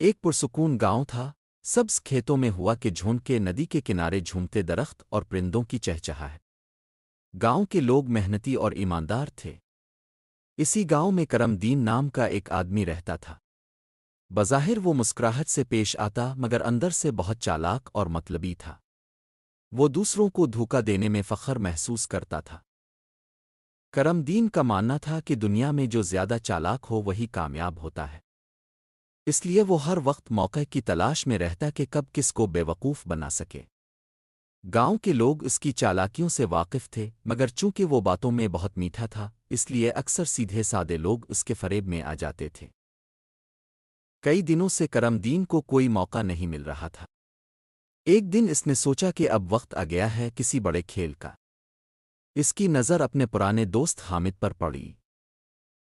ایک پرسکون گاؤں تھا، سبز کھیتوں میں ہوا کہ جھونڈ کے ندی کے کنارے جھومتے درخت اور پرندوں کی چہچہاہٹ۔ گاؤں کے لوگ محنتی اور ایماندار تھے۔ اسی گاؤں میں کرم دین نام کا ایک آدمی رہتا تھا۔ بظاہر وہ مسکراہٹ سے پیش آتا مگر اندر سے بہت چالاک اور مطلبی تھا۔ وہ دوسروں کو دھوکا دینے میں فخر محسوس کرتا تھا۔ کرم دین کا ماننا تھا کہ دنیا میں جو زیادہ چالاک ہو وہی کامیاب ہوتا ہے۔ اس لیے وہ ہر وقت موقع کی تلاش میں رہتا کہ کب کس کو بے وقوف بنا سکے۔ گاؤں کے لوگ اس کی چالاکیوں سے واقف تھے مگر چونکہ وہ باتوں میں بہت میٹھا تھا اس لیے اکثر سیدھے سادے لوگ اس کے فریب میں آ جاتے تھے۔ کئی دنوں سے کرم دین کو کوئی موقع نہیں مل رہا تھا۔ ایک دن اس نے سوچا کہ اب وقت آ گیا ہے کسی بڑے کھیل کا۔ اس کی نظر اپنے پرانے دوست حامد پر پڑی۔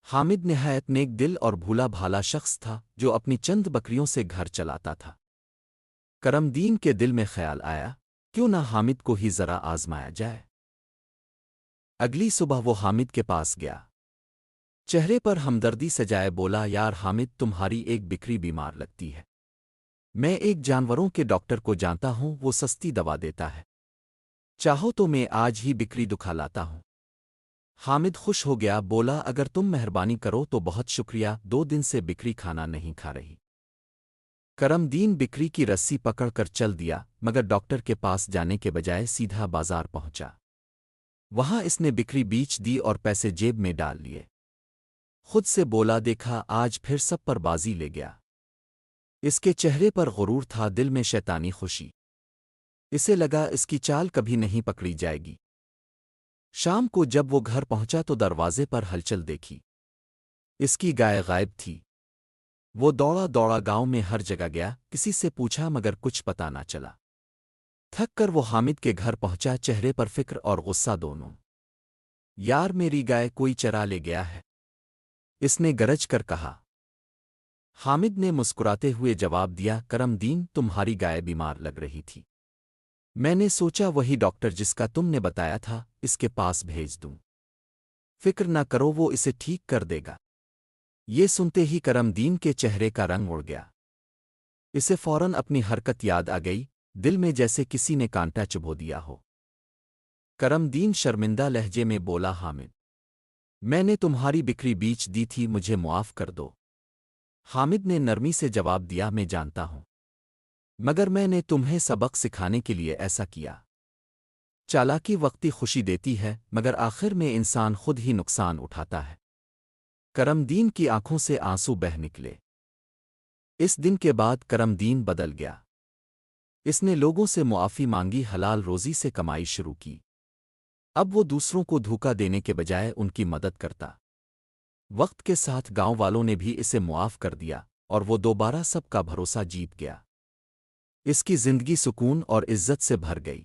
حامد نہایت نیک دل اور بھولا بھالا شخص تھا جو اپنی چند بکریوں سے گھر چلاتا تھا۔ کرم دین کے دل میں خیال آیا کیوں نہ حامد کو ہی ذرا آزمایا جائے۔ اگلی صبح وہ حامد کے پاس گیا۔ چہرے پر ہمدردی سجائے بولا، یار حامد، تمہاری ایک بکری بیمار لگتی ہے۔ میں ایک جانوروں کے ڈاکٹر کو جانتا ہوں، وہ سستی دوا دیتا ہے۔ چاہو تو میں آج ہی بکری دکھا لاتا ہوں۔ حامد خوش ہو گیا، بولا، اگر تم مہربانی کرو تو بہت شکریہ، 2 دن سے بکری کھانا نہیں کھا رہی۔ کرم دین بکری کی رسی پکڑ کر چل دیا مگر ڈاکٹر کے پاس جانے کے بجائے سیدھا بازار پہنچا۔ وہاں اس نے بکری بیچ دی اور پیسے جیب میں ڈال لیے۔ خود سے بولا، دیکھا آج پھر سب پر بازی لے گیا۔ اس کے چہرے پر غرور تھا، دل میں شیطانی خوشی۔ اسے لگا اس کی چال کبھی نہیں پکڑی جائے گی۔ شام کو جب وہ گھر پہنچا تو دروازے پر ہلچل دیکھی۔ اس کی گائے غائب تھی۔ وہ دوڑا دوڑا گاؤں میں ہر جگہ گیا، کسی سے پوچھا مگر کچھ پتہ نہ چلا۔ تھک کر وہ حامد کے گھر پہنچا، چہرے پر فکر اور غصہ دونوں۔ یار، میری گائے کوئی چرا لے گیا ہے، اس نے گرج کر کہا۔ حامد نے مسکراتے ہوئے جواب دیا، کرم دین، تمہاری گائے بیمار لگ رہی تھی۔ میں نے سوچا وہی ڈاکٹر جس کا تم نے بتایا تھا اس کے پاس بھیج دوں۔ فکر نہ کرو، وہ اسے ٹھیک کر دے گا۔ یہ سنتے ہی کرم دین کے چہرے کا رنگ اڑ گیا۔ اسے فوراً اپنی حرکت یاد آ گئی، دل میں جیسے کسی نے کانٹا چبھو دیا ہو۔ کرم دین شرمندہ لہجے میں بولا، حامد، میں نے تمہاری بکری بیچ دی تھی، مجھے معاف کر دو۔ حامد نے نرمی سے جواب دیا، میں جانتا ہوں، مگر میں نے تمہیں سبق سکھانے کے لیے ایسا کیا۔ چالاکی وقتی خوشی دیتی ہے مگر آخر میں انسان خود ہی نقصان اٹھاتا ہے۔ کرم دین کی آنکھوں سے آنسو بہہ نکلے۔ اس دن کے بعد کرم دین بدل گیا۔ اس نے لوگوں سے معافی مانگی، حلال روزی سے کمائی شروع کی۔ اب وہ دوسروں کو دھوکا دینے کے بجائے ان کی مدد کرتا۔ وقت کے ساتھ گاؤں والوں نے بھی اسے معاف کر دیا اور وہ دوبارہ سب کا بھروسہ جیت گیا۔ اس کی زندگی سکون اور عزت سے بھر گئی۔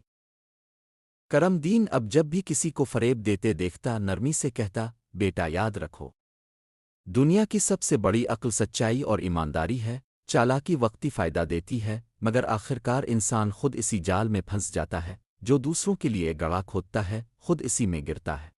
کرم دین اب جب بھی کسی کو فریب دیتے دیکھتا نرمی سے کہتا، بیٹا یاد رکھو، دنیا کی سب سے بڑی عقل سچائی اور ایمانداری ہے۔ چالاکی وقتی فائدہ دیتی ہے مگر آخرکار انسان خود اسی جال میں پھنس جاتا ہے، جو دوسروں کے لیے گڑھا کھودتا ہے خود اسی میں گرتا ہے۔